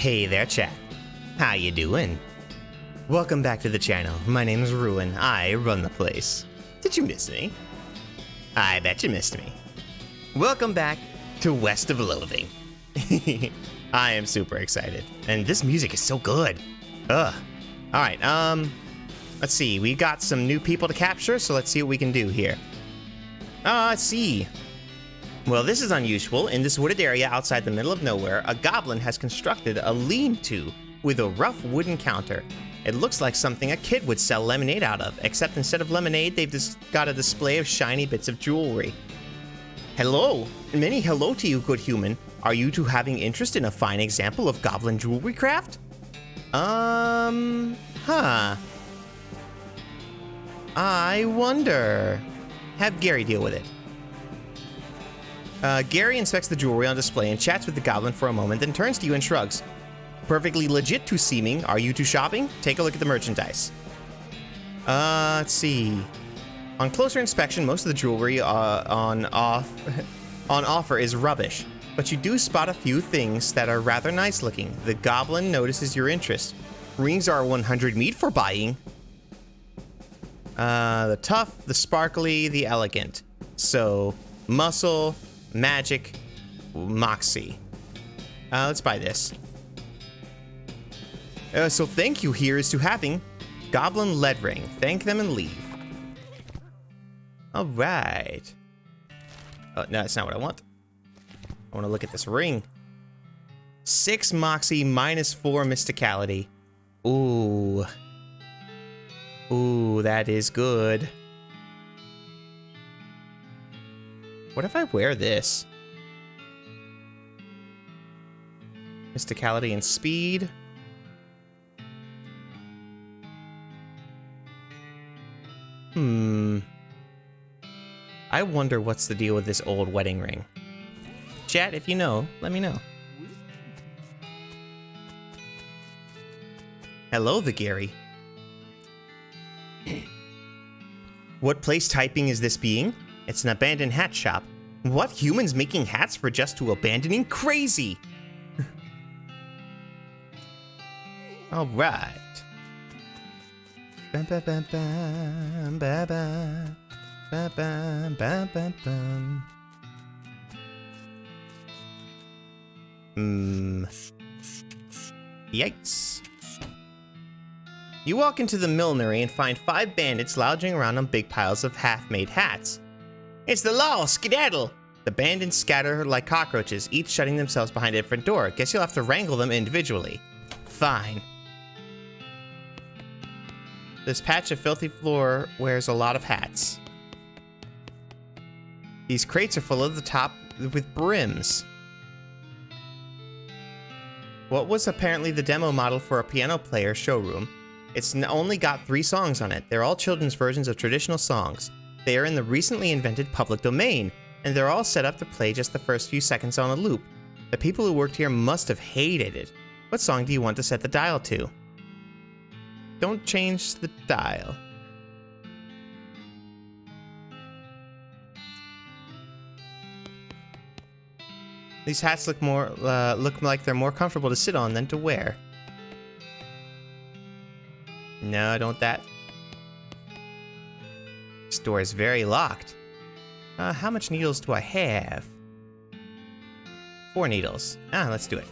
Hey there, chat. How you doing? Welcome back to the channel. My name is Ruin. I run the place. Did you miss me? I bet you missed me. Welcome back to West of Loathing. I am super excited, and this music is so good. Ugh. All right. Let's see. We got some new people to capture, so let's see what we can do here. Let's see. Well, this is unusual. In this wooded area outside the middle of nowhere, a goblin has constructed a lean-to with a rough wooden counter. It looks like something a kid would sell lemonade out of, except instead of lemonade, they've just got a display of shiny bits of jewelry. Hello. Many hello to you, good human. Are you two having interest in a fine example of goblin jewelry craft? I wonder. Have Gary deal with it. Gary inspects the jewelry on display and chats with the goblin for a moment, then turns to you and shrugs. Perfectly legit to seeming. Are you two shopping? Take a look at the merchandise. Let's see. On closer inspection, most of the jewelry on offer is rubbish, but you do spot a few things that are rather nice looking. The goblin notices your interest. Rings are 100 meat for buying. The tough, the sparkly, the elegant. So, muscle, magic, moxie. Let's buy this. So thank you here is to having goblin lead ring. Thank them and leave. All right. Oh, no, that's not what I want. I want to look at this ring. 6 moxie, -4 mysticality. Ooh. Ooh, that is good. What if I wear this? Mysticality and speed. I wonder what's the deal with this old wedding ring. Chat, if you know, let me know. Hello, the Gary. What place typing is this being? It's an abandoned hat shop. What? Humans making hats for just to abandoning? Crazy! All right. Bam, bam, bam, bam, bam, bam, bam, bam, bam, bam, bam. Yikes. You walk into the millinery and find 5 bandits lounging around on big piles of half-made hats. It's the law, skedaddle! The bandits scatter like cockroaches, each shutting themselves behind a different door. Guess you'll have to wrangle them individually. Fine. This patch of filthy floor wears a lot of hats. These crates are full of the top with brims. What was apparently the demo model for a piano player showroom. It's only got 3 songs on it. They're all children's versions of traditional songs. They are in the recently invented public domain, and they're all set up to play just the first few seconds on a loop. The people who worked here must have hated it. What song do you want to set the dial to? Don't change the dial. These hats look like they're more comfortable to sit on than to wear. No, I don't want that. This door is very locked. How much needles do I have? 4 needles. Let's do it.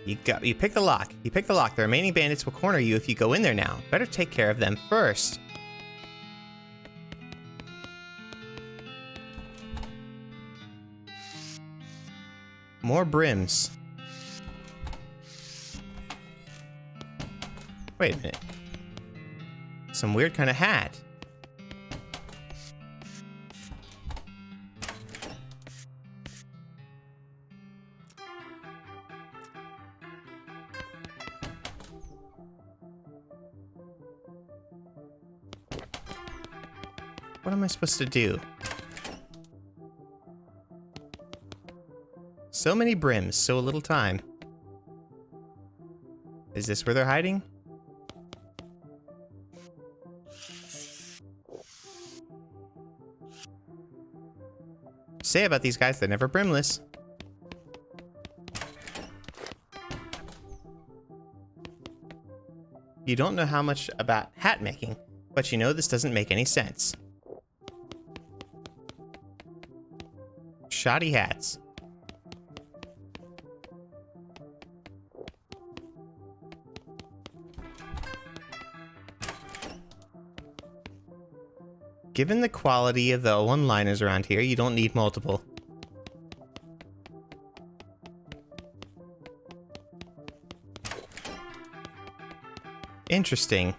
You pick the lock. You pick the lock. The remaining bandits will corner you if you go in there now. Better take care of them first. More brims. Wait a minute. Some weird kind of hat. What am I supposed to do? So many brims, so little time. Is this where they're hiding? Say about these guys, they're never brimless. You don't know how much about hat making, but you know this doesn't make any sense. Shoddy hats. Given the quality of the one-liners around here, you don't need multiple. Interesting.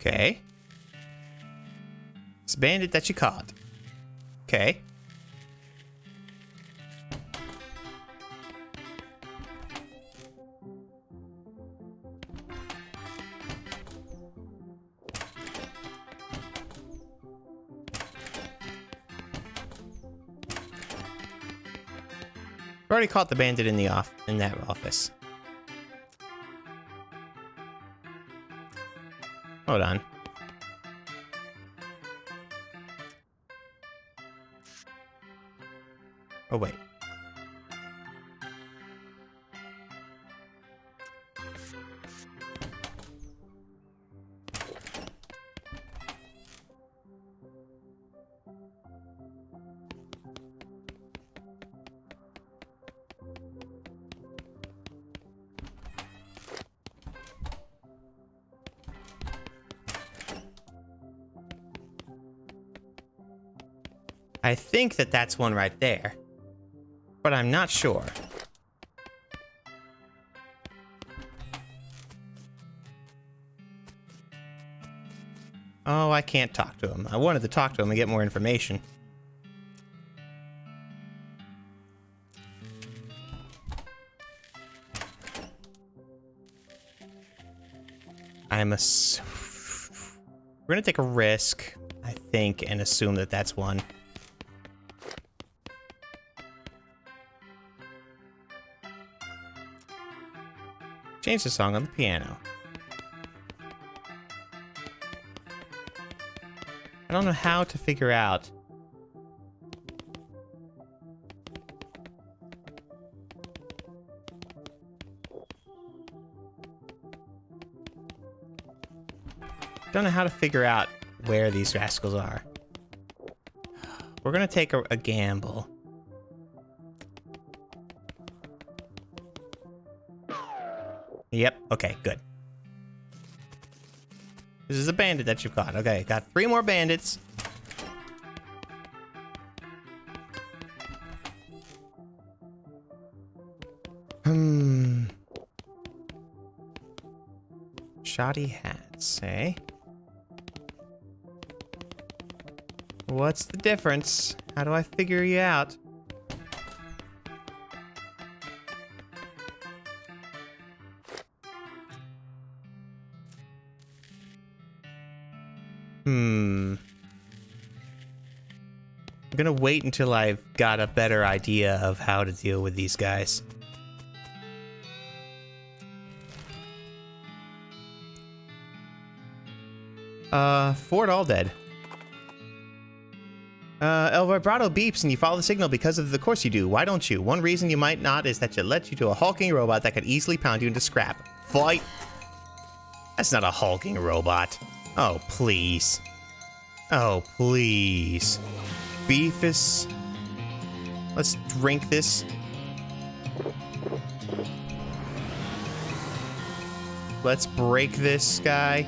Okay. It's a bandit that you caught. Okay. We already caught the bandit in that office. Hold on. Oh, wait. I think that that's one right there, but I'm not sure. Oh, I can't talk to him. I wanted to talk to him and get more information. We're gonna take a risk, I think, and assume that that's one. Change the song on the piano. I don't know how to figure out. Don't know how to figure out where these rascals are. We're gonna take a gamble. Yep, okay, good. This is a bandit that you've got. Okay, got 3 more bandits. Shoddy hats, eh? What's the difference? How do I figure you out? I'm gonna wait until I've got a better idea of how to deal with these guys. Fort all dead. El vibrato beeps and you follow the signal because of the course you do. Why don't you? One reason you might not is that it led you to a hulking robot that could easily pound you into scrap. Fight! That's not a hulking robot. Oh, please. Oh, please. Beefus. Let's drink this. Let's break this guy.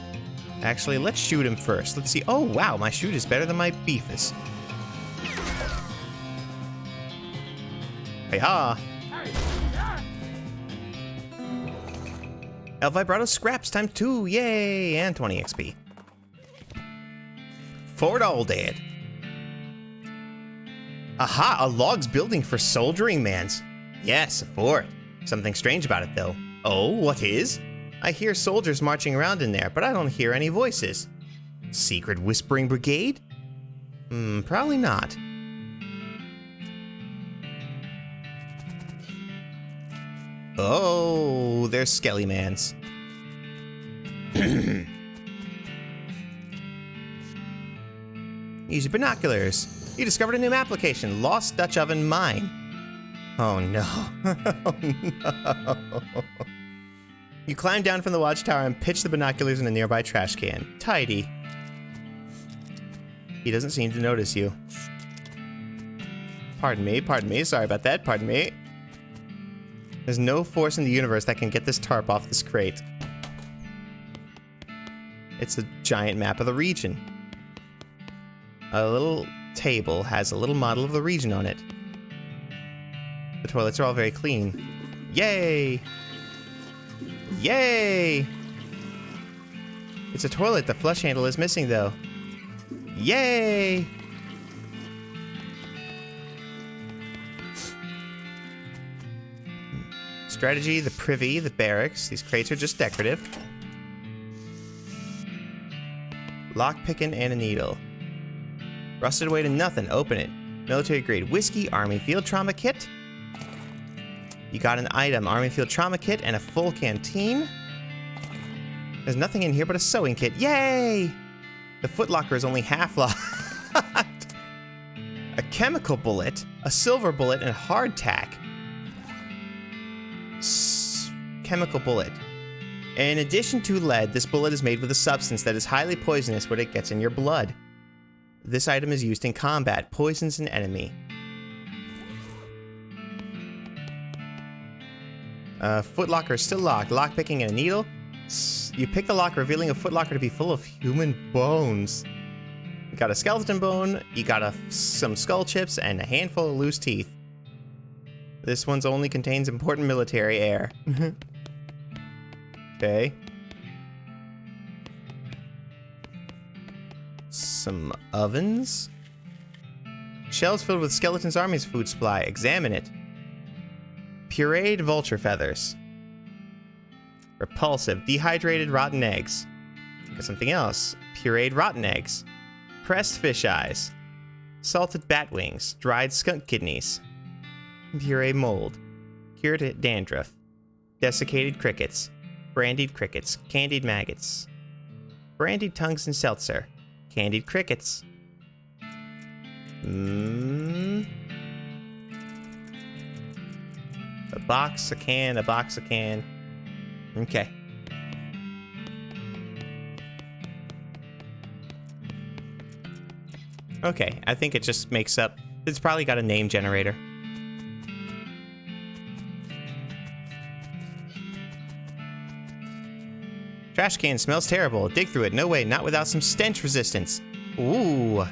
Actually, let's shoot him first. Let's see. Oh, wow, my shoot is better than my Beefus. Hey-ha! El Vibrato scraps times 2, yay! And 20 XP. Fort all dead. Aha, a log's building for soldiering mans. Yes, a fort. Something strange about it, though. Oh, what is? I hear soldiers marching around in there, but I don't hear any voices. Secret whispering brigade? Probably not. Oh, there's Skelly-mans. Use your binoculars. You discovered a new application, Lost Dutch Oven Mine. Oh no. Oh no. You climb down from the watchtower and pitch the binoculars in a nearby trash can. Tidy. He doesn't seem to notice you. Pardon me, sorry about that, pardon me. There's no force in the universe that can get this tarp off this crate. It's a giant map of the region. A little table has a little model of the region on it. The toilets are all very clean. Yay! Yay! It's a toilet. The flush handle is missing, though. Yay! Strategy, the privy, the barracks. These crates are just decorative. Lockpicking and a needle. Rusted away to nothing. Open it. Military grade whiskey, army field trauma kit. You got an item, army field trauma kit, and a full canteen. There's nothing in here but a sewing kit. Yay! The footlocker is only half locked. A chemical bullet, a silver bullet, and hardtack. Chemical bullet. In addition to lead, this bullet is made with a substance that is highly poisonous when it gets in your blood. This item is used in combat, poisons an enemy. Footlocker is still locked. Lockpicking and a needle. You pick the lock, revealing a footlocker to be full of human bones. You got a skeleton bone, you got some skull chips, and a handful of loose teeth. This one's only contains important military air. Okay. Some ovens. Shelves filled with Skeleton's Army's food supply. Examine it. Pureed vulture feathers. Repulsive. Dehydrated rotten eggs. Got something else. Pureed rotten eggs. Pressed fish eyes. Salted bat wings. Dried skunk kidneys. Pureed mold. Cured dandruff. Desiccated crickets. Brandied crickets. Candied maggots. Brandied tongues and seltzer. Candied crickets. A box, a can, a box, a can. Okay. Okay, I think it just makes up... It's probably got a name generator. Trash can smells terrible. Dig through it. No way, not without some stench resistance. Ooh.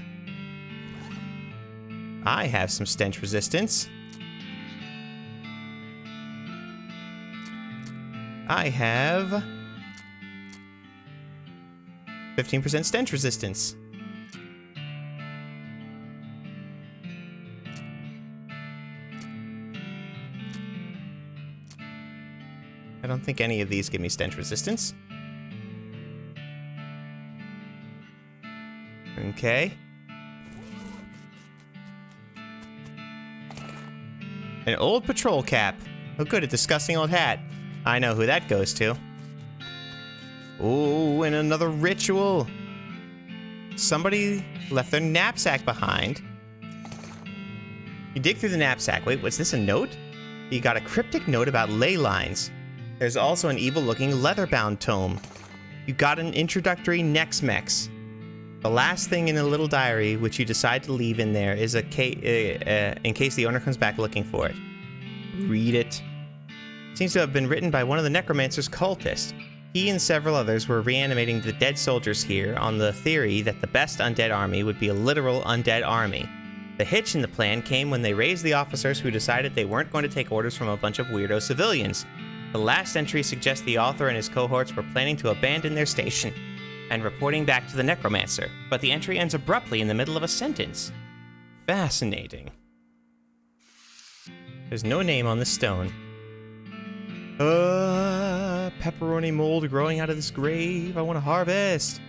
I have some stench resistance. I have 15% stench resistance. I don't think any of these give me stench resistance. Okay. An old patrol cap. Oh good, a disgusting old hat. I know who that goes to. Ooh, and another ritual. Somebody left their knapsack behind. You dig through the knapsack. Wait, was this a note? You got a cryptic note about ley lines. There's also an evil-looking leather-bound tome. You got an introductory Nex-Mex. The last thing in a little diary, which you decide to leave in there, is in case the owner comes back looking for it. Read it. Seems to have been written by one of the Necromancer's cultists. He and several others were reanimating the dead soldiers here on the theory that the best undead army would be a literal undead army. The hitch in the plan came when they raised the officers who decided they weren't going to take orders from a bunch of weirdo civilians. The last entry suggests the author and his cohorts were planning to abandon their station and reporting back to the Necromancer, but the entry ends abruptly in the middle of a sentence. Fascinating. There's no name on the stone. Pepperoni mold growing out of this grave. I want to harvest.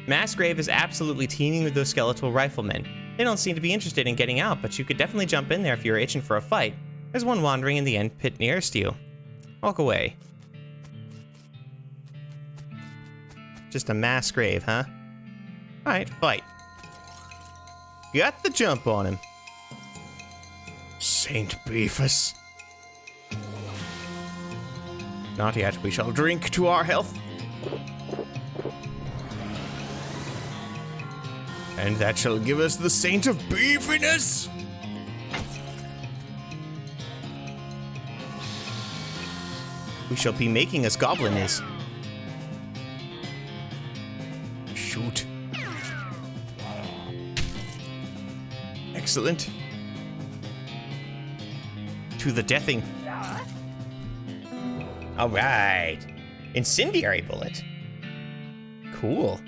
Mass grave is absolutely teeming with those skeletal riflemen. They don't seem to be interested in getting out, but you could definitely jump in there if you're itching for a fight. There's one wandering in the end pit nearest you. Walk away. Just a mass grave, huh? Alright, fight. Got the jump on him. Saint Beefus. Not yet. We shall drink to our health. And that shall give us the Saint of Beefiness. We shall be making as Goblin is. Shoot. Excellent. To the deathing. All right. Incendiary bullet. Cool.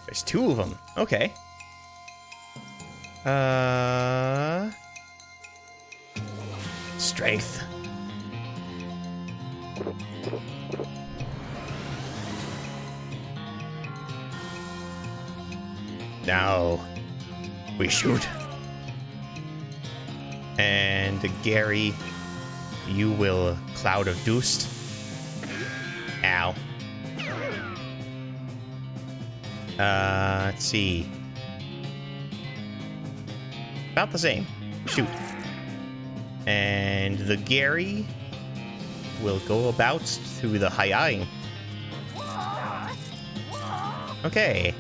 There's 2 of them. Okay. Strength. Now we shoot. And Gary, you will Cloud of Doost. Ow. Let's see. About the same. Shoot. And the Gary will go about through the high-eyeing. Okay.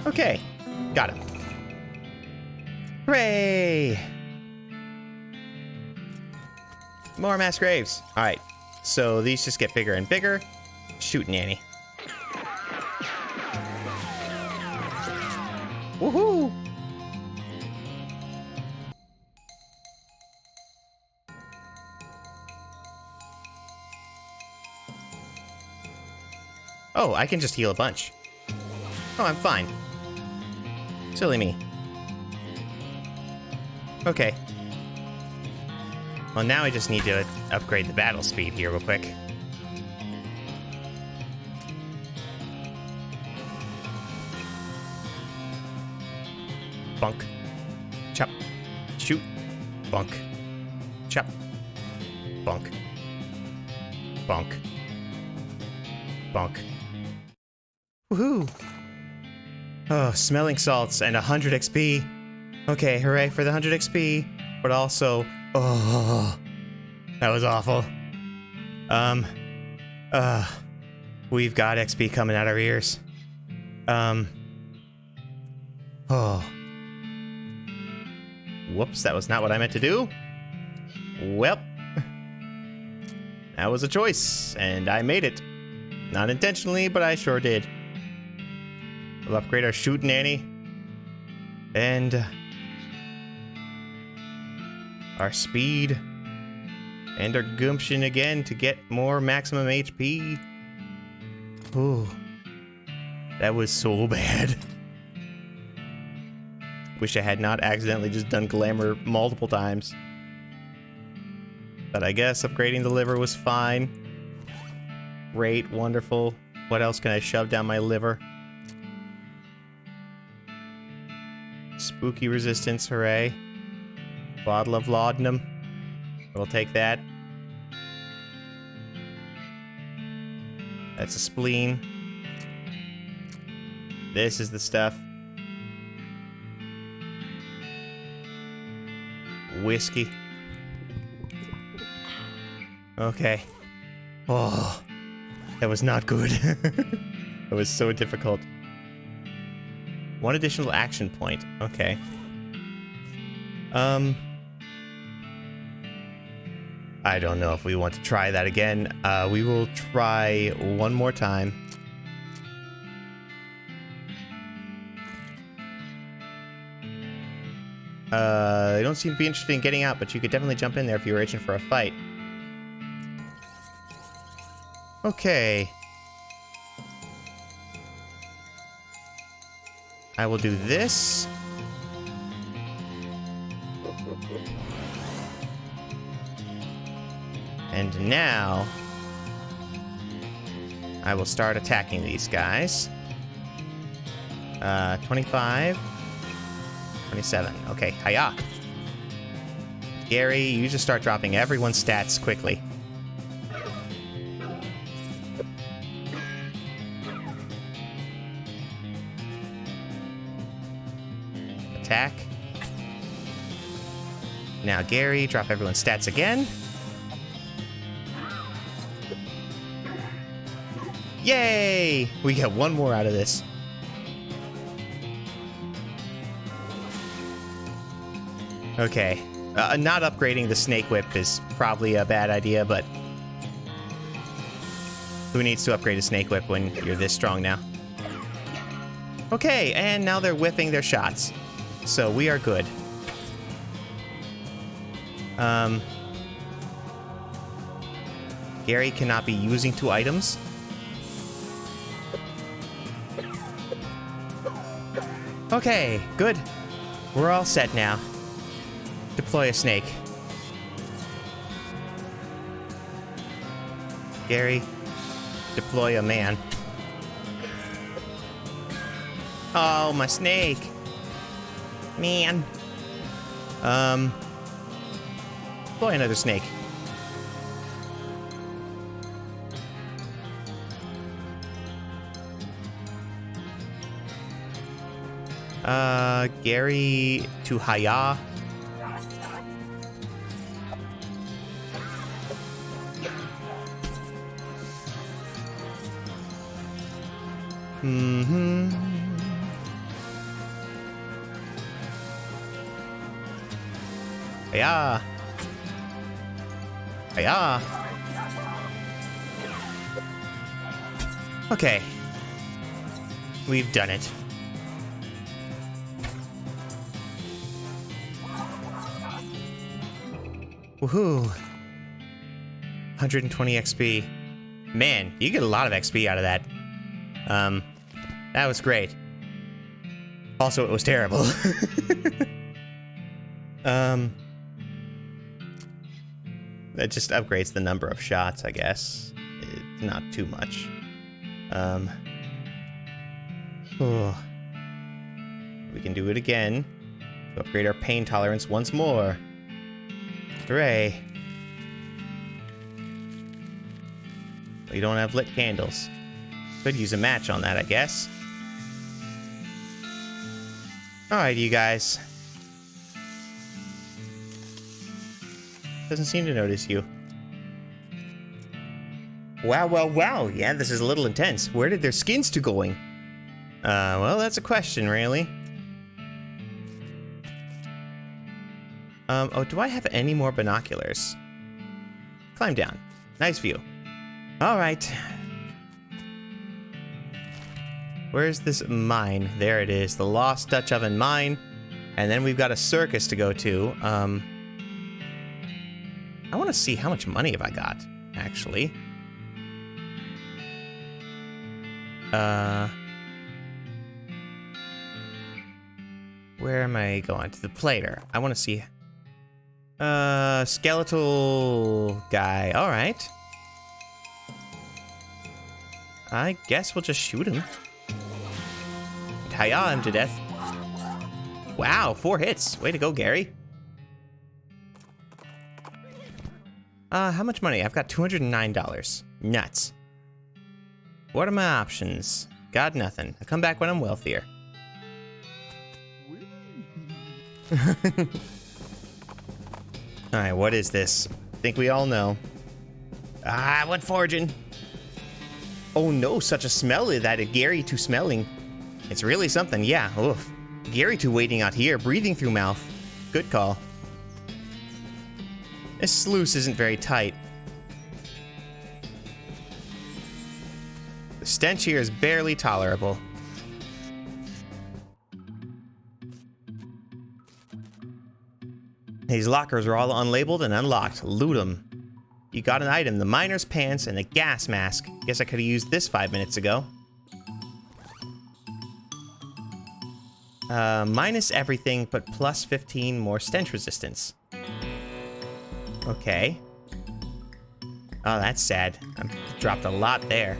Okay. Got him. Hooray! More mass graves. Alright. So these just get bigger and bigger. Shoot, Nanny. Woohoo! Oh, I can just heal a bunch. Oh, I'm fine. Silly me. Okay. Well, now I just need to upgrade the battle speed here real quick. Bunk. Chop. Shoot. Bunk. Chop. Bunk. Bunk. Bunk. Woohoo! Oh, smelling salts and 100 XP. Okay, hooray for the 100 XP. But also, oh, that was awful. We've got XP coming out our ears. Oh. Whoops, that was not what I meant to do. Well, that was a choice, and I made it. Not intentionally, but I sure did. We'll upgrade our Shoot Nanny. And our speed. And our gumption again to get more maximum HP. Ooh. That was so bad. Wish I had not accidentally just done Glamour multiple times. But I guess upgrading the liver was fine. Great, wonderful. What else can I shove down my liver? Spooky resistance, hooray. Bottle of laudanum. We'll take that. That's a spleen. This is the stuff. Whiskey. Okay. Oh, that was not good. It was so difficult. 1 additional action point. Okay. I don't know if we want to try that again. We will try one more time. They don't seem to be interested in getting out, but you could definitely jump in there if you were itching for a fight. Okay. I will do this. And now I will start attacking these guys. 25. 27. Okay, hiya. Gary, you just start dropping everyone's stats quickly. Attack. Now Gary, drop everyone's stats again. Yay! We get one more out of this. Okay. Not upgrading the Snake Whip is probably a bad idea, but who needs to upgrade a Snake Whip when you're this strong now? Okay, and now they're whiffing their shots. So we are good. Gary cannot be using 2 items. Okay, good. We're all set now. Deploy a snake. Gary, deploy a man. Oh, my snake. Man. Deploy another snake. Gary to Haya. Hiya. Hiya. Okay. We've done it. Woohoo. 120 XP. Man, you get a lot of XP out of that. That was great. Also, it was terrible. That just upgrades the number of shots, I guess. It's not too much. Oh. We can do it again to upgrade our pain tolerance once more. Hooray. We don't have lit candles. Could use a match on that, I guess. Alright, you guys. Doesn't seem to notice you. Wow, wow, wow. Yeah, this is a little intense. Where did their skins to going? Well, that's a question, really. Oh, do I have any more binoculars? Climb down. Nice view. Alright. Where's this mine? There it is. The Lost Dutch Oven Mine. And then we've got a circus to go to. I want to see how much money have I got, actually. Where am I going? To the plater. I want to see... skeletal guy. Alright. I guess we'll just shoot him. Hiya him to death. Wow, 4 hits. Way to go, Gary. How much money? I've got $209. Nuts. What are my options? Got nothing. I'll come back when I'm wealthier. Alright, what is this? I think we all know. Ah, what foraging? Oh no, such a smell that Gary to smelling. It's really something, yeah. Oof. Gary to waiting out here, breathing through mouth. Good call. This sluice isn't very tight. The stench here is barely tolerable. These lockers are all unlabeled and unlocked. Loot them. You got an item, the miner's pants and the gas mask. Guess I could have used this 5 minutes ago. Minus everything, but plus 15 more stench resistance. Okay. Oh, that's sad. I've dropped a lot there.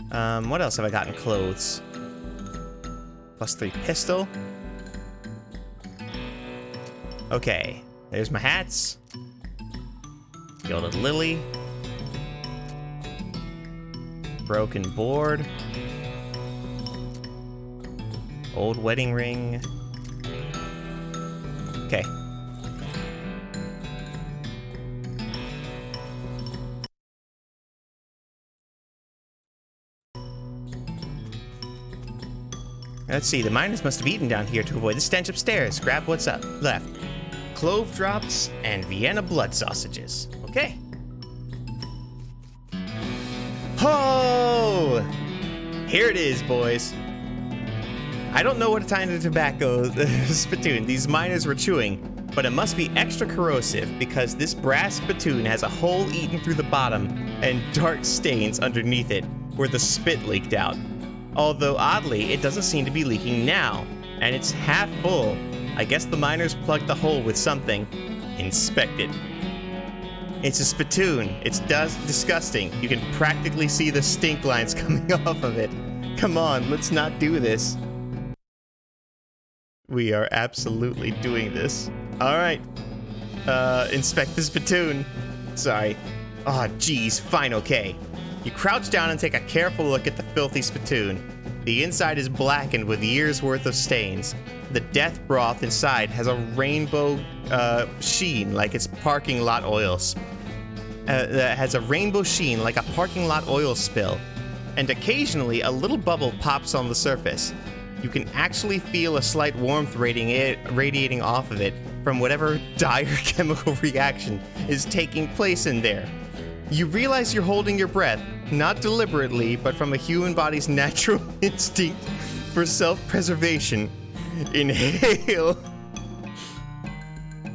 What else have I got in clothes? +3 pistol. Okay, there's my hats. Gilded lily. Broken board. Old wedding ring. Okay. Let's see, the miners must have eaten down here to avoid the stench upstairs. Grab what's up left. Clove drops and Vienna blood sausages. Okay. Oh! Here it is, boys. I don't know what kind of tobacco spittoon these miners were chewing, but it must be extra corrosive because this brass spittoon has a hole eaten through the bottom and dark stains underneath it where the spit leaked out. Although oddly, it doesn't seem to be leaking now, and it's half full. I guess the miners plugged the hole with something. Inspect it. It's a spittoon. It's disgusting. You can practically see the stink lines coming off of it. Come on, let's not do this. We are absolutely doing this. All right. Inspect the spittoon. Sorry. Oh, geez, fine, okay. You crouch down and take a careful look at the filthy spittoon. The inside is blackened with years' worth of stains. The death broth inside has a rainbow sheen like it's parking lot oils. Has a rainbow sheen like a parking lot oil spill. And occasionally a little bubble pops on the surface. You can actually feel a slight warmth radiating off of it from whatever dire chemical reaction is taking place in there. You realize you're holding your breath, not deliberately, but from a human body's natural instinct for self-preservation. Inhale.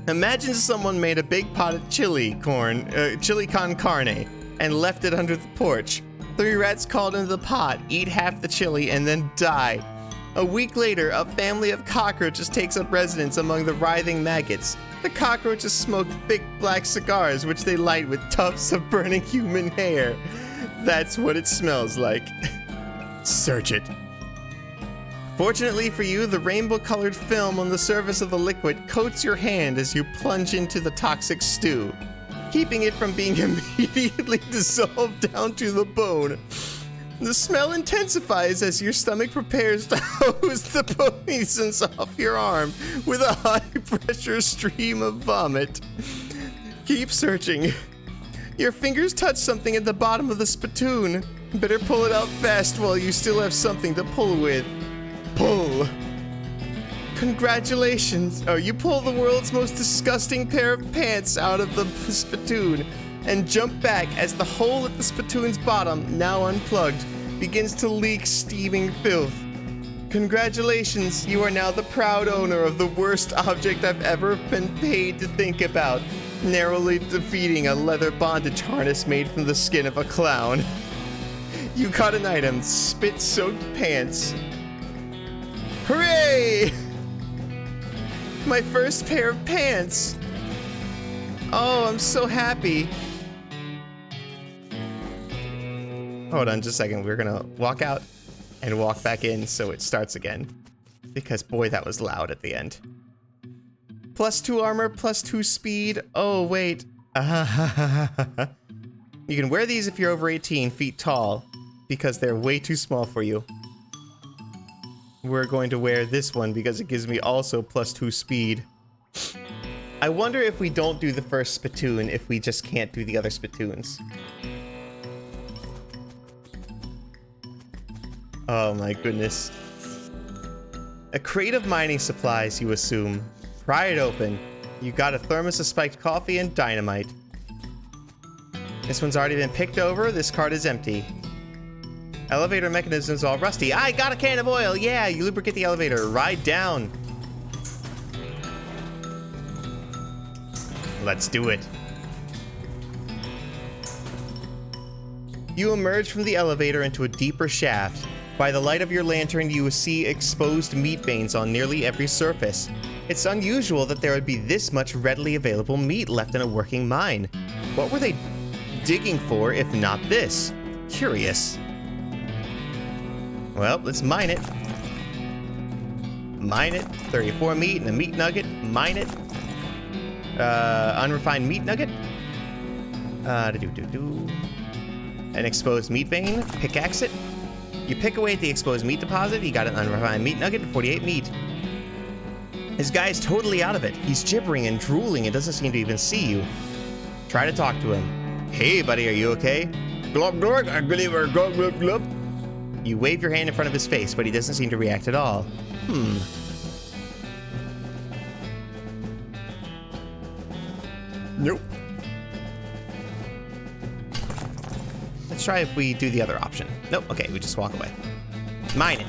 Imagine someone made a big pot of chili con carne, and left it under the porch. 3 rats crawled into the pot, eat half the chili, and then die. A week later, a family of cockroaches takes up residence among the writhing maggots. The cockroaches smoke thick black cigars, which they light with tufts of burning human hair. That's what it smells like. Search it. Fortunately for you, the rainbow-colored film on the surface of the liquid coats your hand as you plunge into the toxic stew, keeping it from being immediately dissolved down to the bone. The smell intensifies as your stomach prepares to hose the poisons off your arm with a high-pressure stream of vomit. Keep searching. Your fingers touch something at the bottom of the spittoon. Better pull it out fast while you still have something to pull with. Pull. Congratulations. Oh, you pull the world's most disgusting pair of pants out of the spittoon and jump back as the hole at the spittoon's bottom, now unplugged, begins to leak steaming filth. Congratulations, you are now the proud owner of the worst object I've ever been paid to think about, narrowly defeating a leather bondage harness made from the skin of a clown. You caught an item, spit-soaked pants. Hooray! My first pair of pants! Oh, I'm so happy. Hold on just a second. We're gonna walk out and walk back in so it starts again. Because boy, that was loud at the end. +2 armor, +2 speed. Oh, wait. You can wear these if you're over 18 feet tall because they're way too small for you. We're going to wear this one because it gives me also +2 speed. I wonder if we don't do the first spittoon, if we just can't do the other spittoons. Oh my goodness. A crate of mining supplies, you assume. Pry it open. You got a thermos of spiked coffee and dynamite. This one's already been picked over. This cart is empty. Elevator mechanism's all rusty. I got a can of oil. Yeah, you lubricate the elevator. Ride down. Let's do it. You emerge from the elevator into a deeper shaft. By the light of your lantern, you see exposed meat veins on nearly every surface. It's unusual that there would be this much readily available meat left in a working mine. What were they digging for if not this? Curious. Well, let's mine it. Mine it. 34 meat and a meat nugget. Mine it. Unrefined meat nugget. An exposed meat vein. Pickaxe it. You pick away at the exposed meat deposit. You got an unrefined meat nugget and 48 meat. This guy is totally out of it. He's gibbering and drooling and doesn't seem to even see you. Try to talk to him. Hey, buddy, are you okay? Glub, glub, I believe we're glub, glub, glub. You wave your hand in front of his face, but he doesn't seem to react at all. Nope. Let's try if we do the other option. Nope, okay, we just walk away. Mine it.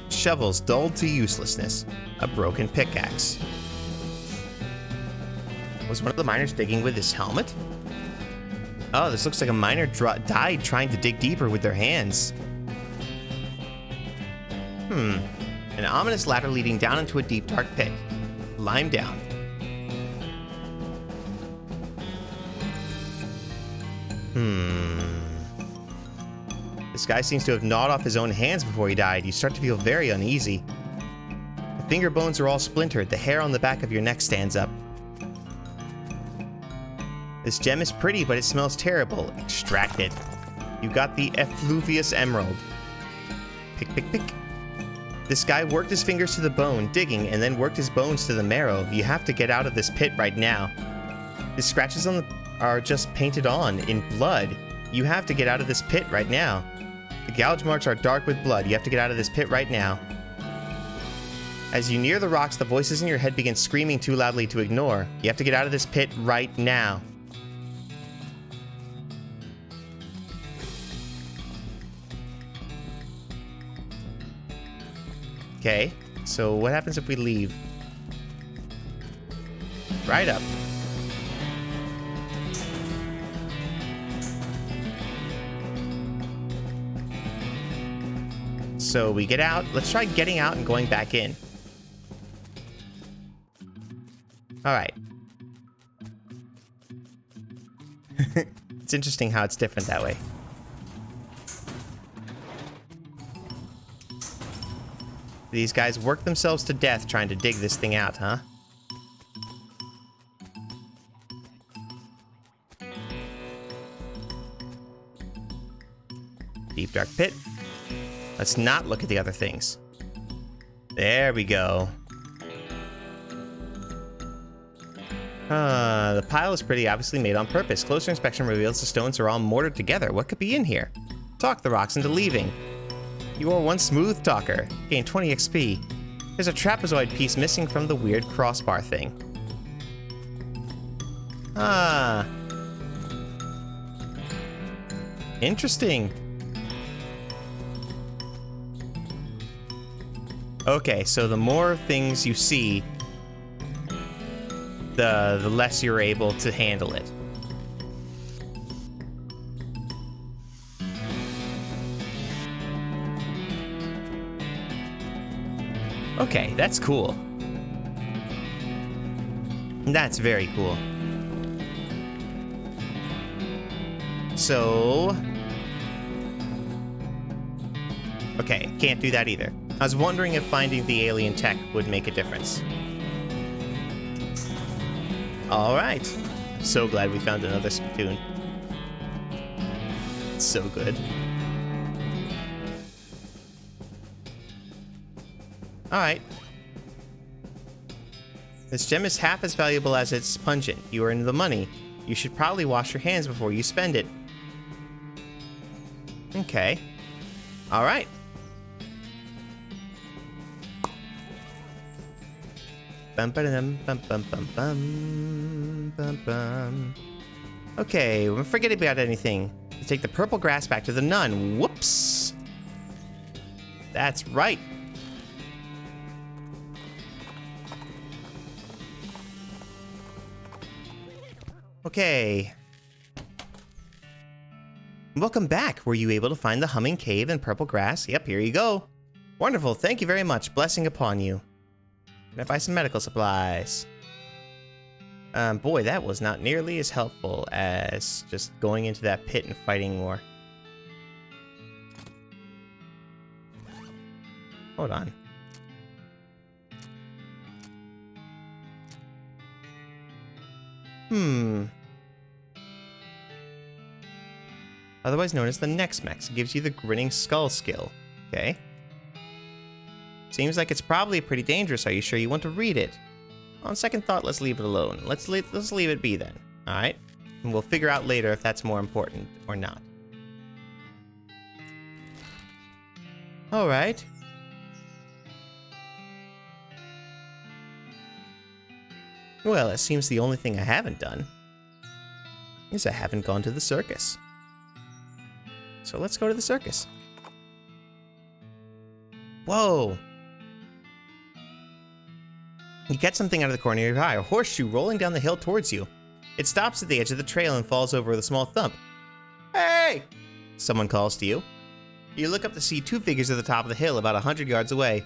Shovels dulled to uselessness. A broken pickaxe. Was one of the miners digging with his helmet? Oh, this looks like a miner died trying to dig deeper with their hands. An ominous ladder leading down into a deep, dark pit. Climb down. This guy seems to have gnawed off his own hands before he died. You start to feel very uneasy. The finger bones are all splintered. The hair on the back of your neck stands up. This gem is pretty, but it smells terrible. Extract it. You got the effluvious emerald. Pick, pick, pick. This guy worked his fingers to the bone, digging, and then worked his bones to the marrow. You have to get out of this pit right now. The scratches on are just painted on in blood. You have to get out of this pit right now. The gouge marks are dark with blood. You have to get out of this pit right now. As you near the rocks, the voices in your head begin screaming too loudly to ignore. You have to get out of this pit right now. Okay, so what happens if we leave? Right up. So we get out. Let's try getting out and going back in. All right. It's interesting how it's different that way. These guys work themselves to death trying to dig this thing out, huh? Deep dark pit. Let's not look at the other things. There we go. The pile is pretty obviously made on purpose. Closer inspection reveals the stones are all mortared together. What could be in here? Talk the rocks into leaving. You are one smooth talker. Gain 20 XP. There's a trapezoid piece missing from the weird crossbar thing. Ah. Interesting. Okay, so the more things you see, the less you're able to handle it. Okay, that's cool. That's very cool. So... okay, can't do that either. I was wondering if finding the alien tech would make a difference. Alright. I'm so glad we found another Spitoon. It's so good. Alright. This gem is half as valuable as its pungent. You are in the money. You should probably wash your hands before you spend it. Okay. Alright. Okay, we're forgetting about anything. You take the purple grass back to the nun. Whoops! That's right. Okay. Welcome back. Were you able to find the humming cave and purple grass? Yep, here you go. Wonderful. Thank you very much. Blessing upon you. Can I buy some medical supplies? Boy, that was not nearly as helpful as just going into that pit and fighting more. Hold on. Otherwise known as the Nex-Mex. It gives you the Grinning Skull skill. Okay. Seems like it's probably pretty dangerous. Are you sure you want to read it? On second thought, let's leave it alone. Let's leave it be then. Alright? And we'll figure out later if that's more important or not. Alright. Well, it seems the only thing I haven't done is I haven't gone to the circus. So let's go to the circus. Whoa! You get something out of the corner of your eye, a horseshoe rolling down the hill towards you. It stops at the edge of the trail and falls over with a small thump. Hey! Someone calls to you. You look up to see two figures at the top of the hill about 100 yards away.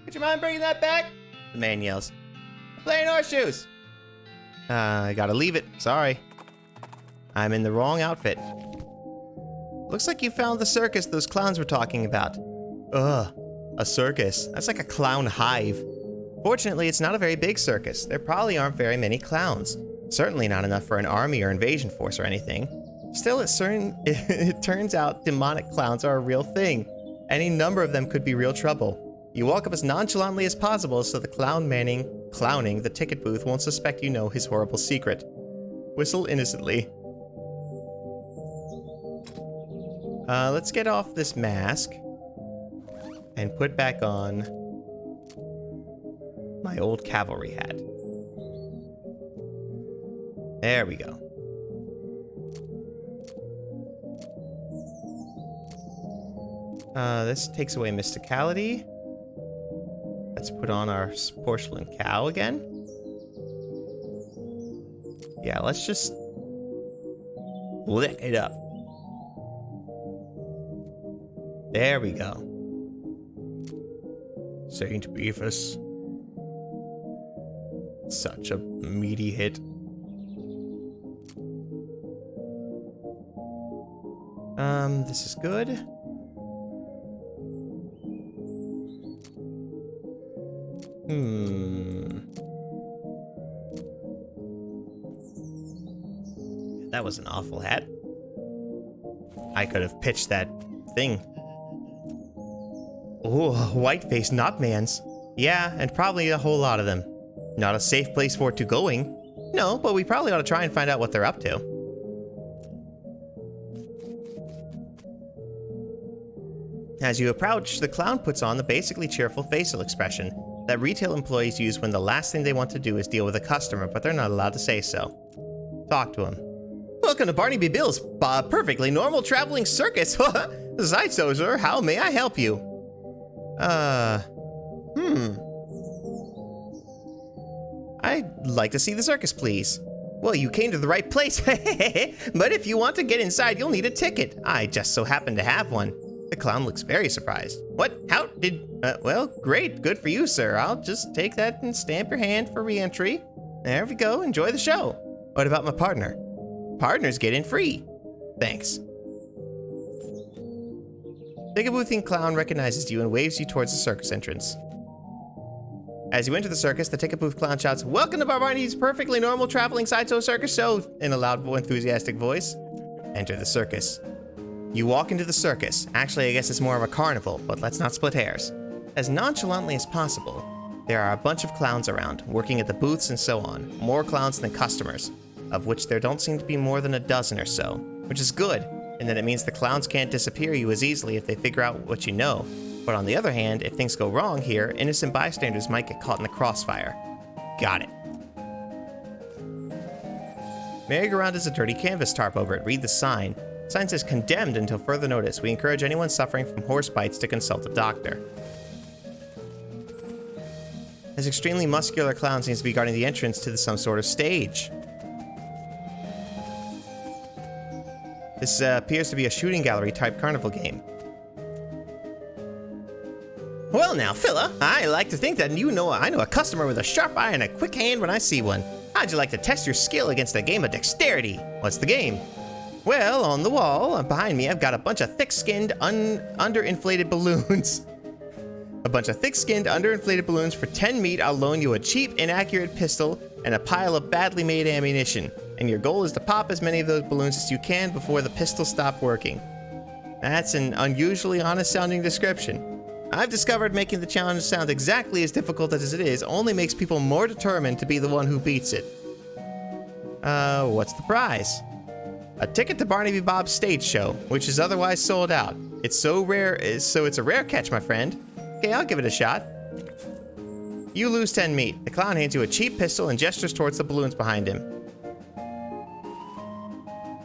Would you mind bringing that back? The man yells. I'm playing horseshoes! I gotta leave it. Sorry. I'm in the wrong outfit. Looks like you found the circus those clowns were talking about. Ugh, a circus. That's like a clown hive. Fortunately, it's not a very big circus. There probably aren't very many clowns. Certainly not enough for an army or invasion force or anything. Still, it turns out demonic clowns are a real thing. Any number of them could be real trouble. You walk up as nonchalantly as possible so the clowning the ticket booth won't suspect you know his horrible secret. Whistle innocently. Let's get off this mask and put back on my old cavalry hat. There we go. This takes away mysticality. Let's put on our porcelain cow again. Yeah, let's just lick it up. There we go. Saint Beefus. Such a meaty hit. This is good. That was an awful hat. I could have pitched that thing. Oh, white-faced knotmans. Yeah, and probably a whole lot of them. Not a safe place for it to going. No, but we probably ought to try and find out what they're up to. As you approach, the clown puts on the basically cheerful facial expression that retail employees use when the last thing they want to do is deal with a customer, but they're not allowed to say so. Talk to him. Welcome to Barnaby Bill's perfectly normal traveling circus. Sideshow, sir, how may I help you? I'd like to see the circus, please. Well, you came to the right place. But if you want to get inside, you'll need a ticket. I just so happen to have one. The clown looks very surprised. What? How did... well, great. Good for you, sir. I'll just take that and stamp your hand for re-entry. There we go. Enjoy the show. What about my partner? Partners get in free. Thanks. Ticket boothing clown recognizes you and waves you towards the circus entrance. As you enter the circus, the ticket booth clown shouts, "Welcome to Barbarini's perfectly normal traveling sideshow circus show," in a loud, enthusiastic voice. Enter the circus. You walk into the circus. Actually, I guess it's more of a carnival, but let's not split hairs. As nonchalantly as possible, there are a bunch of clowns around, working at the booths and so on. More clowns than customers, of which there don't seem to be more than a dozen or so, which is good, in that it means the clowns can't disappear you as easily if they figure out what you know. But on the other hand, if things go wrong here, innocent bystanders might get caught in the crossfire. Got it. Merry-go-round is a dirty canvas tarp over it. Read the sign. Sign says condemned until further notice. We encourage anyone suffering from horse bites to consult a doctor. This extremely muscular clown seems to be guarding the entrance to some sort of stage. This appears to be a shooting gallery type carnival game. Well now, Phila, I like to think that I know a customer with a sharp eye and a quick hand when I see one. How'd you like to test your skill against a game of dexterity? What's the game? Well, on the wall behind me, I've got a bunch of thick-skinned, underinflated balloons. A bunch of thick-skinned, underinflated balloons for 10 meat. I'll loan you a cheap, inaccurate pistol and a pile of badly made ammunition. And your goal is to pop as many of those balloons as you can before the pistol stops working. That's an unusually honest-sounding description. I've discovered making the challenge sound exactly as difficult as it is only makes people more determined to be the one who beats it. What's the prize? A ticket to Barnaby Bob's stage show, which is otherwise sold out. It's so rare, so it's a rare catch, my friend. Okay, I'll give it a shot. You lose 10 meat. The clown hands you a cheap pistol and gestures towards the balloons behind him.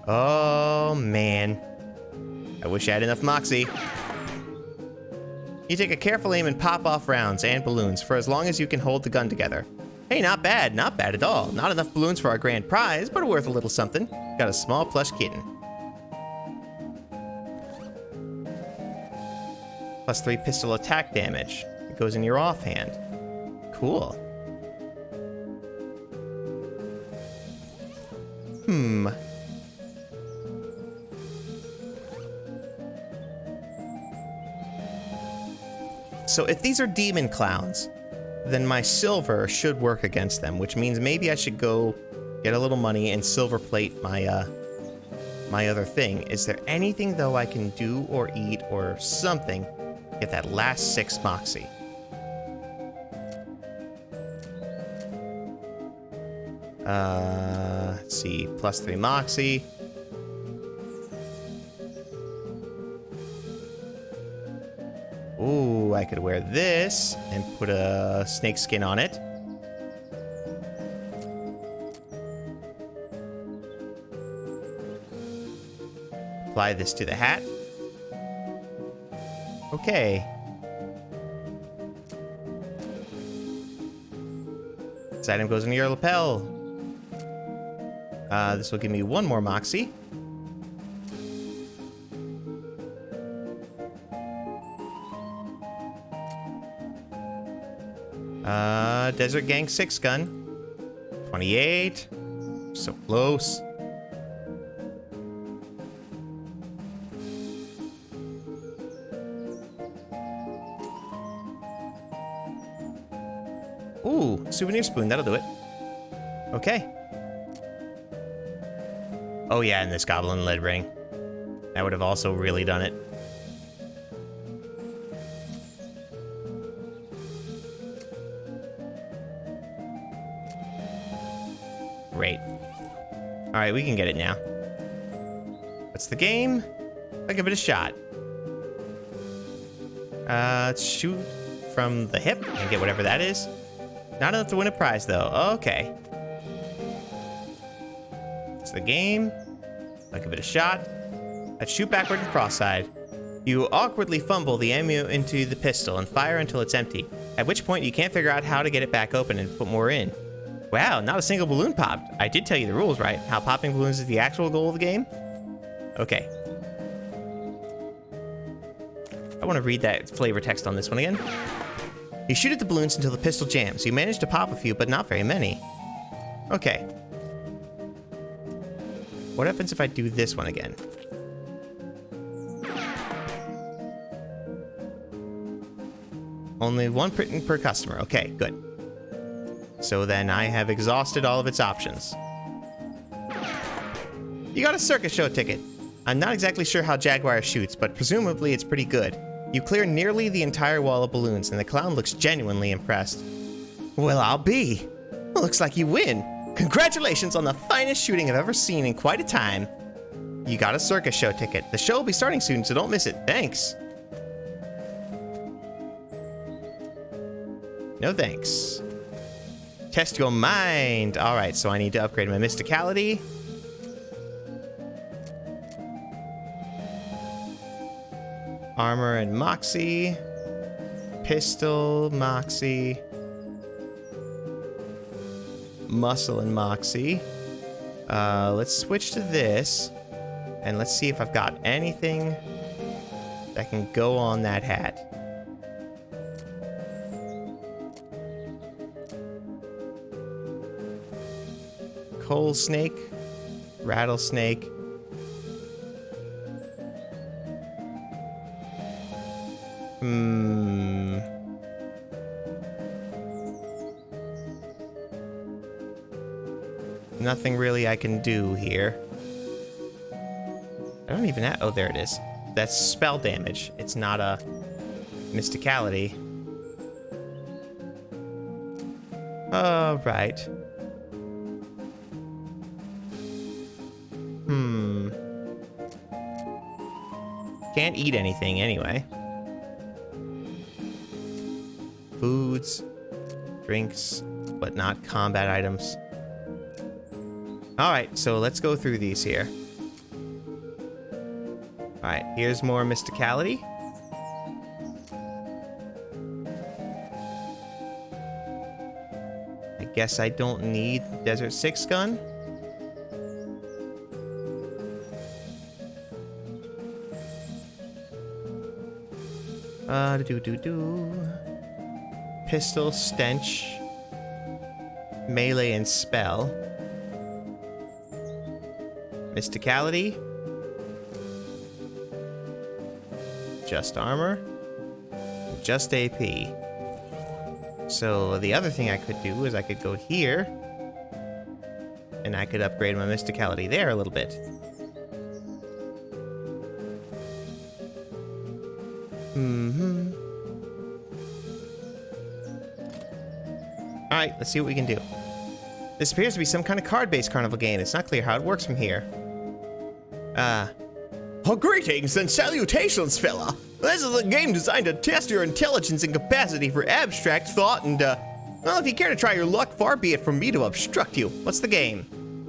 Oh, man. I wish I had enough moxie. You take a careful aim and pop off rounds and balloons for as long as you can hold the gun together. Hey, not bad at all. Not enough balloons for our grand prize, but worth a little something. Got a small plush kitten. +3 pistol attack damage. It goes in your offhand. Cool. So if these are demon clowns, then my silver should work against them, which means maybe I should go get a little money and silver plate my my other thing. Is there anything though I can do or eat or something? Get that last 6 moxie. Let's see, +3 moxie. Ooh, I could wear this and put a snake skin on it. Apply this to the hat. Okay. This item goes in your lapel. This will give me 1 more moxie. Desert Gang 6 gun. 28. So close. Ooh, souvenir spoon, that'll do it. Okay. Oh yeah, and this goblin lead ring. That would have also really done it. Great. Alright, we can get it now. What's the game? I'll give it a shot. Let's shoot from the hip and get whatever that is. Not enough to win a prize, though. Okay. It's the game. I'll give it a shot. Let's shoot backward and cross-eyed. You awkwardly fumble the ammo into the pistol and fire until it's empty, at which point you can't figure out how to get it back open and put more in. Wow, not a single balloon popped. I did tell you the rules, right? How popping balloons is the actual goal of the game? Okay. I want to read that flavor text on this one again. You shoot at the balloons until the pistol jams. You manage to pop a few, but not very many. Okay. What happens if I do this one again? Only 1 per customer. Okay, good. So then I have exhausted all of its options. You got a circus show ticket. I'm not exactly sure how Jaguar shoots, but presumably it's pretty good. You clear nearly the entire wall of balloons, and the clown looks genuinely impressed. Well, I'll be. Looks like you win. Congratulations on the finest shooting I've ever seen in quite a time. You got a circus show ticket. The show will be starting soon, so don't miss it. Thanks. No thanks. Test your mind. All right, so I need to upgrade my mysticality. Armor and moxie. Pistol, moxie. Muscle and moxie. Let's switch to this. And let's see if I've got anything that can go on that hat. Coal snake, rattlesnake. nothing really I can do here. I don't even have... Oh, there it is. That's spell damage. It's not a mysticality. Alright. Can't eat anything anyway. Foods, drinks, but not combat items. Alright, so let's go through these here. Alright, here's more mysticality. I guess I don't need Desert 6 gun. Pistol, stench, melee, and spell. Mysticality. Just armor. Just AP. So the other thing I could do is I could go here. And I could upgrade my mysticality there a little bit. Alright, let's see what we can do. This appears to be some kind of card-based carnival game. It's not clear how it works from here. Oh, greetings and salutations, fella. This is a game designed to test your intelligence and capacity for abstract thought and, well, if you care to try your luck, far be it from me to obstruct you. What's the game?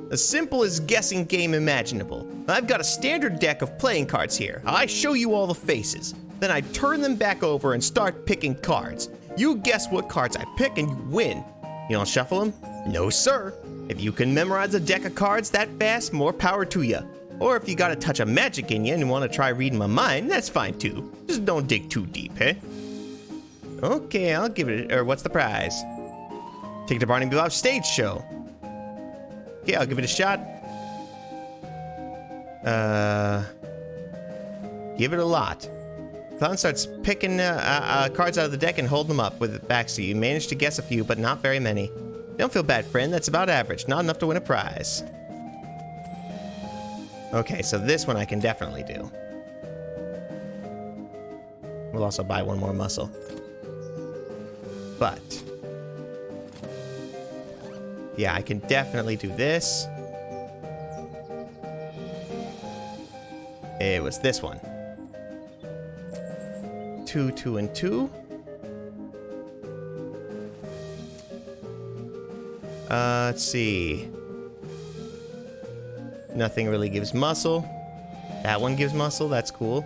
The simplest guessing game imaginable. I've got a standard deck of playing cards here. I show you all the faces. Then I turn them back over and start picking cards. You guess what cards I pick and you win. You don't shuffle them? No, sir. If you can memorize a deck of cards that fast, more power to you. Or if you got a touch of magic in you and want to try reading my mind, that's fine too. Just don't dig too deep, eh? Okay, I'll give it, or what's the prize? Take to Barney Bebop's stage show. Okay, I'll give it a shot. Give it a lot. Clown starts picking cards out of the deck and holding them up with it back, so you manage to guess a few, but not very many. Don't feel bad, friend. That's about average. Not enough to win a prize. Okay, so this one I can definitely do. We'll also buy one more muscle. But yeah, I can definitely do this. It was this one. 2, 2, and 2. Let's see. Nothing really gives muscle. That one gives muscle. That's cool.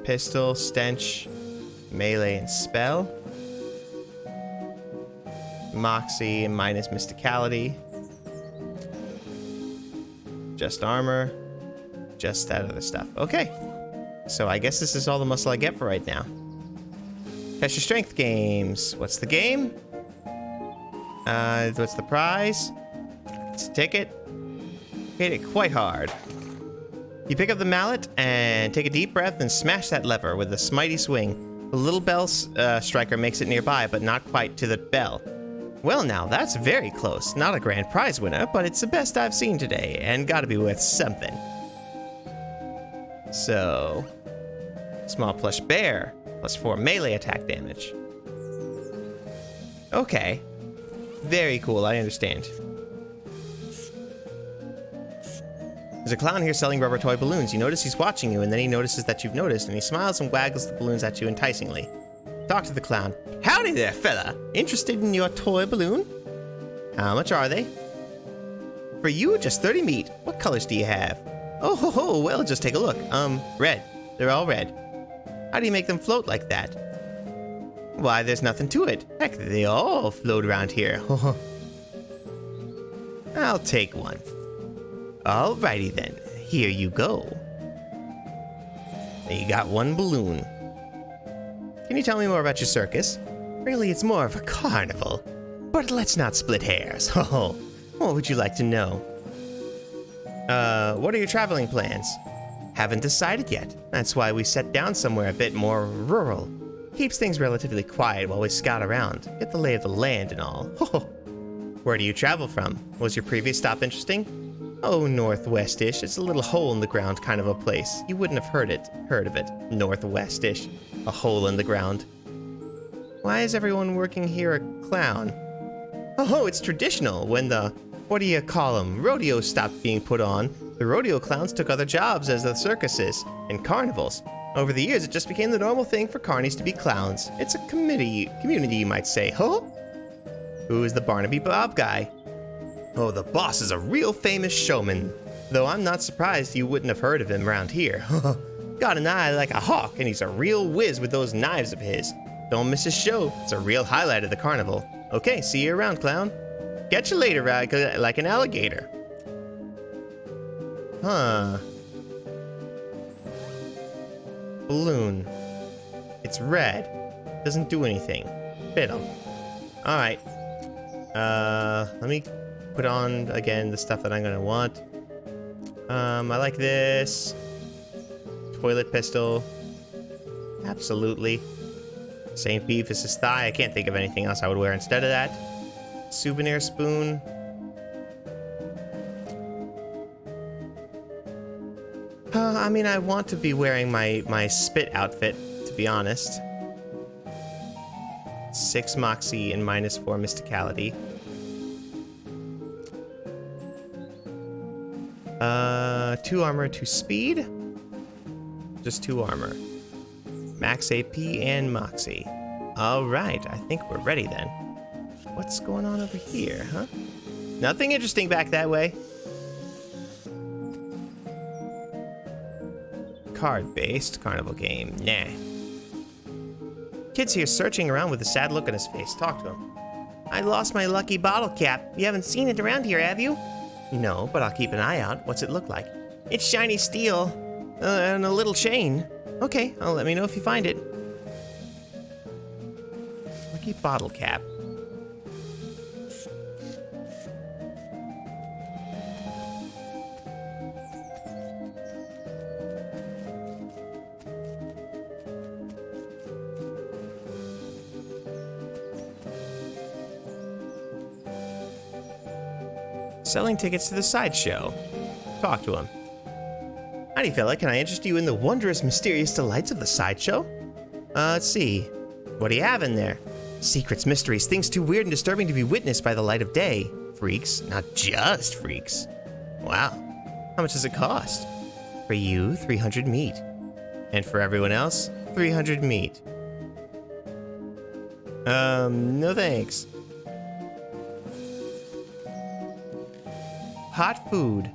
Pistol, stench, melee, and spell. Moxie minus mysticality. Just armor. Just that other stuff. Okay. So I guess this is all the muscle I get for right now. Test your strength games. What's the game? What's the prize? It's a ticket. Hit it quite hard. You pick up the mallet and take a deep breath and smash that lever with a smitey swing. The little bell striker makes it nearby, but not quite to the bell. Well now, that's very close. Not a grand prize winner, but it's the best I've seen today, and gotta be worth something. So, small plush bear, +4 melee attack damage. Okay. Very cool, I understand. There's a clown here selling rubber toy balloons. You notice he's watching you, and then he notices that you've noticed, and he smiles and waggles the balloons at you enticingly. Talk to the clown. Howdy there, fella. Interested in your toy balloon? How much are they? For you, just 30 meat. What colors do you have? Oh ho ho, well, just take a look. Red. They're all red. How do you make them float like that? Why, there's nothing to it. Heck, they all float around here. I'll take one. Alrighty then, here you go. You got one balloon. Can you tell me more about your circus? Really, it's more of a carnival. But let's not split hairs. Oh, what would you like to know? What are your traveling plans? Haven't decided yet. That's why we set down somewhere a bit more rural. Keeps things relatively quiet while we scout around, get the lay of the land and all. Where do you travel from? Was your previous stop interesting? Oh, northwest-ish. It's a little hole in the ground kind of a place. You wouldn't have heard of it. Northwest-ish. A hole in the ground. Why is everyone working here a clown? Oh, it's traditional. When the, what do you call them, rodeos stopped being put on, the rodeo clowns took other jobs as the circuses and carnivals. Over the years, it just became the normal thing for carnies to be clowns. It's a community, you might say. Huh? Who is the Barnaby Bob guy? Oh, the boss is a real famous showman. Though I'm not surprised you wouldn't have heard of him around here. Got an eye like a hawk, and he's a real whiz with those knives of his. Don't miss his show. It's a real highlight of the carnival. Okay, see you around, clown. Catch you later, like an alligator. Huh. Balloon. It's red. Doesn't do anything. Fiddle. Alright. Let me put on, again, the stuff that I'm gonna want. I like this. Toilet pistol. Absolutely. St. Beavis' thigh. I can't think of anything else I would wear instead of that. Souvenir spoon. I mean, I want to be wearing my spit outfit, to be honest. 6 Moxie and -4 Mysticality. 2 armor, 2 speed. Just 2 armor. Max AP and Moxie. Alright, I think we're ready then. What's going on over here, huh? Nothing interesting back that way. Card-based carnival game. Nah. Kid's here searching around with a sad look on his face. Talk to him. I lost my lucky bottle cap. You haven't seen it around here, have you? No, but I'll keep an eye out. What's it look like? It's shiny steel. And a little chain. Okay, I'll let me know if you find it. Lucky bottle cap. Selling tickets to the sideshow. Talk to him. Howdy, fella. Can I interest you in the wondrous, mysterious delights of the sideshow? Let's see. What do you have in there? Secrets, mysteries, things too weird and disturbing to be witnessed by the light of day. Freaks, not just freaks. Wow. How much does it cost? For you, 300 meat. And for everyone else, 300 meat. No thanks. Hot food.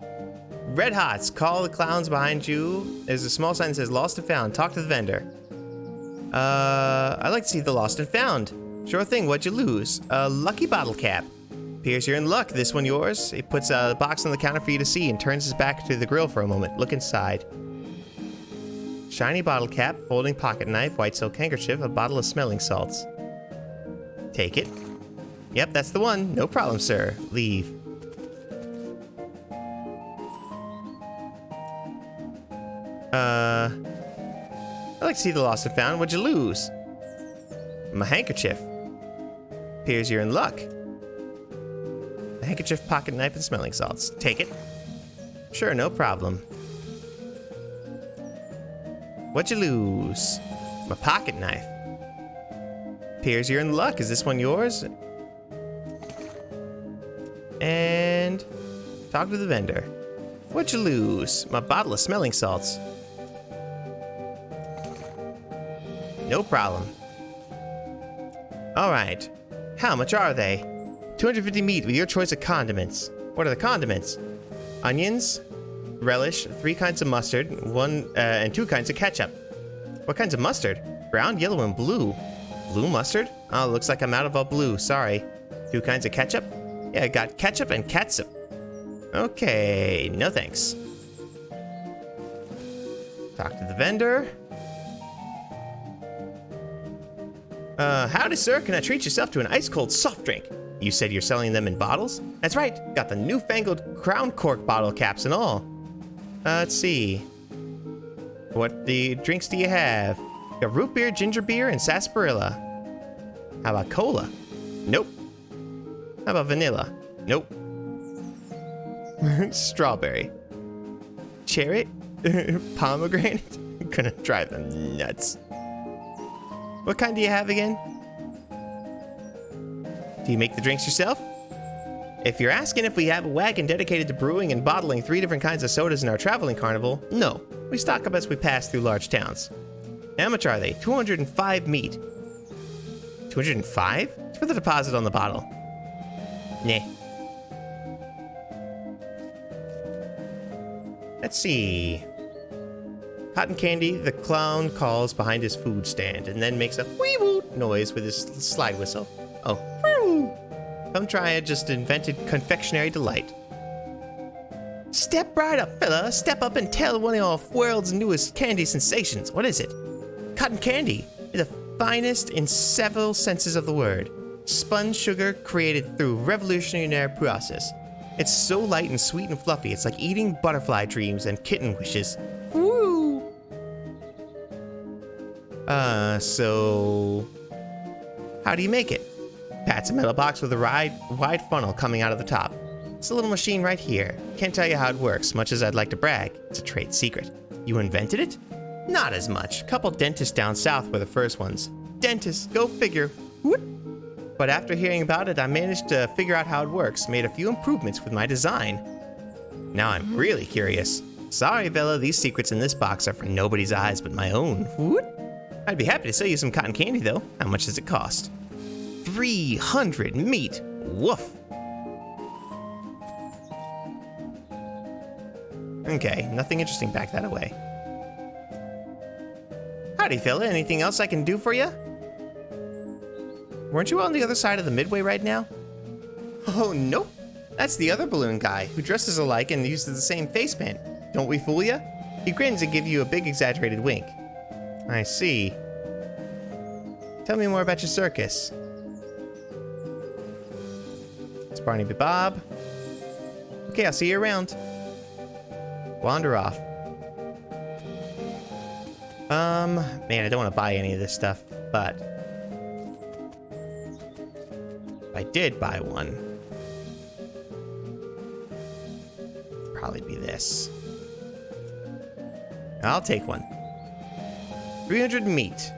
Red Hots. Call the clowns behind you. There's a small sign that says lost and found. Talk to the vendor. I'd like to see the lost and found. Sure thing. What'd you lose? A lucky bottle cap. Appears you're in luck. This one yours? He puts a box on the counter for you to see and turns his back to the grill for a moment. Look inside. Shiny bottle cap, folding pocket knife, white silk handkerchief, a bottle of smelling salts. Take it. Yep, that's the one. No problem, sir. Leave. I'd like to see the lost and found. What'd you lose? My handkerchief. Appears you're in luck. The handkerchief, pocket knife, and smelling salts. Take it. Sure, no problem. What'd you lose? My pocket knife. Appears you're in luck. Is this one yours? And talk to the vendor. What'd you lose? My bottle of smelling salts. No problem. Alright. How much are they? 250 meat with your choice of condiments. What are the condiments? Onions, relish, 3 kinds of mustard, and 2 kinds of ketchup. What kinds of mustard? Brown, yellow, and blue. Blue mustard? Oh, looks like I'm out of all blue. Sorry. 2 kinds of ketchup? Yeah, I got ketchup and catsup. Okay, no thanks. Talk to the vendor. Howdy, sir. Can I treat yourself to an ice-cold soft drink? You said you're selling them in bottles? That's right. Got the newfangled crown cork bottle caps and all. Let's see. What the drinks do you have? Got root beer, ginger beer, and sarsaparilla. How about cola? Nope. How about vanilla? Nope. Strawberry. Cherry? Pomegranate? I'm gonna drive them nuts. What kind do you have again? Do you make the drinks yourself? If you're asking if we have a wagon dedicated to brewing and bottling 3 different kinds of sodas in our traveling carnival, no. We stock up as we pass through large towns. How much are they? 205 meat. 205? It's for the deposit on the bottle. Nah. Let's see. Cotton Candy, the clown calls behind his food stand and then makes a wee-woo noise with his slide whistle. Oh, woo! Come try a just invented confectionery delight. Step right up, fella. Step up and tell one of your world's newest candy sensations. What is it? Cotton candy is the finest in several senses of the word. Spun sugar created through revolutionary process. It's so light and sweet and fluffy. It's like eating butterfly dreams and kitten wishes. Woo! So how do you make it? Pat's a metal box with a wide funnel coming out of the top. It's a little machine right here. Can't tell you how it works, much as I'd like to brag. It's a trade secret. You invented it? Not as much. Couple dentists down south were the first ones. Dentists, go figure. Whoop. But after hearing about it, I managed to figure out how it works, made a few improvements with my design. Now I'm really curious. Sorry, Vella, these secrets in this box are for nobody's eyes but my own. Whoop. I'd be happy to sell you some cotton candy, though. How much does it cost? 300 meat. Woof. Okay, nothing interesting back that away. Howdy, fella. Anything else I can do for you? Weren't you on the other side of the midway right now? Oh, nope. That's the other balloon guy who dresses alike and uses the same face paint. Don't we fool ya? He grins and gives you a big exaggerated wink. I see. Tell me more about your circus. It's Barney B. Bob. Okay, I'll see you around. Wander off. Man, I don't want to buy any of this stuff, but if I did buy one, it'd probably be this. I'll take one. 300 meat.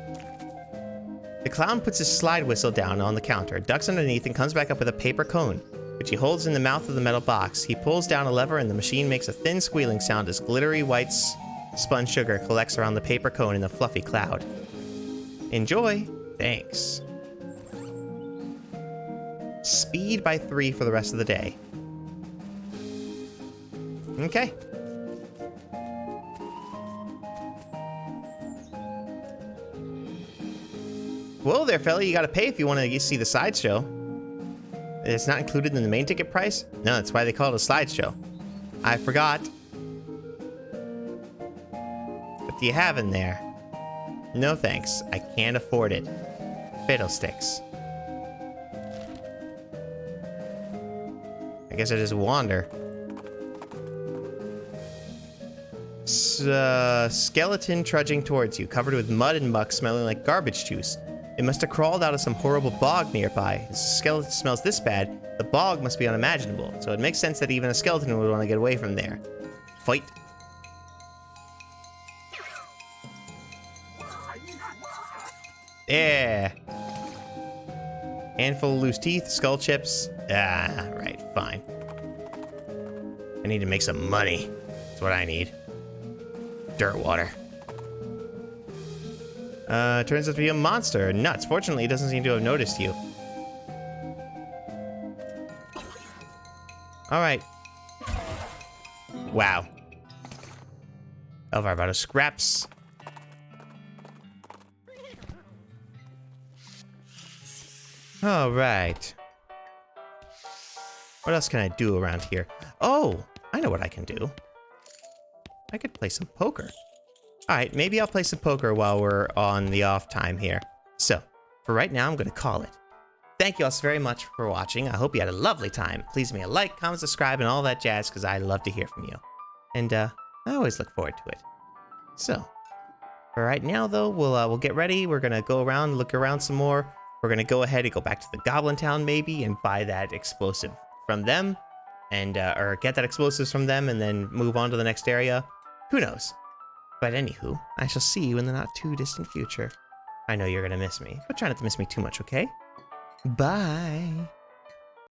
The clown puts his slide whistle down on the counter, ducks underneath, and comes back up with a paper cone, which he holds in the mouth of the metal box. He pulls down a lever, and the machine makes a thin squealing sound as glittery white spun sugar collects around the paper cone in a fluffy cloud. Enjoy. Thanks. Speed by 3 for the rest of the day. Okay. Whoa there, fella. You gotta pay if you want to see the sideshow. It's not included in the main ticket price? No, that's why they call it a slideshow. I forgot. What do you have in there? No thanks. I can't afford it. Fiddlesticks. I guess I just wander. Skeleton trudging towards you, covered with mud and muck, smelling like garbage juice. It must have crawled out of some horrible bog nearby. If the skeleton smells this bad, the bog must be unimaginable, so it makes sense that even a skeleton would want to get away from there. Fight. Yeah. Handful of loose teeth, skull chips. Ah, right, fine. I need to make some money. That's what I need. Dirt water. Turns out to be a monster. Nuts. Fortunately, it doesn't seem to have noticed you. Alright. Wow. Alvaro scraps. Alright. What else can I do around here? Oh, I know what I can do. I could play some poker. Alright, maybe I'll play some poker while we're on the off time here. So, for right now, I'm going to call it. Thank you all so very much for watching. I hope you had a lovely time. Please leave me a like, comment, subscribe, and all that jazz, because I love to hear from you. And, I always look forward to it. So, For right now, though, we'll get ready. We're gonna go around, look around some more. We're gonna go ahead and go back to the Goblin Town maybe and buy that explosive from them, and or get that explosives from them, and then move on to the next area. Who knows? But anywho, I shall see you in the not too distant future. I know you're gonna miss me, but try not to miss me too much, okay? Bye.